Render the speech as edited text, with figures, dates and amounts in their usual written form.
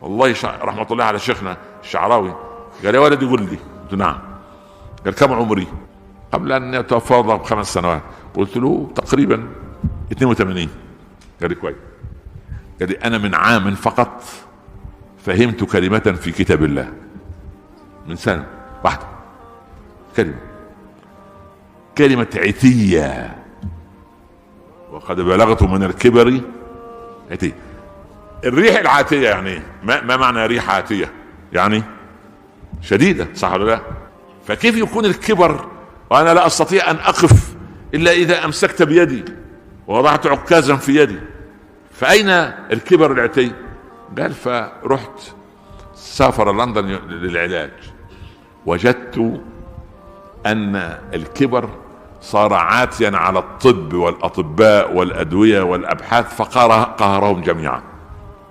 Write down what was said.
والله رحمة الله على شيخنا الشعراوي. قال يا ولدي قل لي. قلت نعم. قال كم عمري؟ قبل ان يتوفى ب5 سنوات. قلت له تقريبا 82. قال لي كويس. قال لي انا من عام فقط فهمت كلمة في كتاب الله، من سنة واحدة، كلمة عتية، وقد بلغت من الكبر عتية. الريح العاتية يعني ما معنى ريح عاتية؟ يعني شديدة، صح ولا لا؟ فكيف يكون الكبر وانا لا استطيع ان اقف الا اذا امسكت بيدي ووضعت عكازا في يدي؟ فاين الكبر العتي؟ قال فرحت سافر لندن للعلاج، وجدت ان الكبر صار عاتيا على الطب والاطباء والادوية والابحاث فقهرهم جميعا.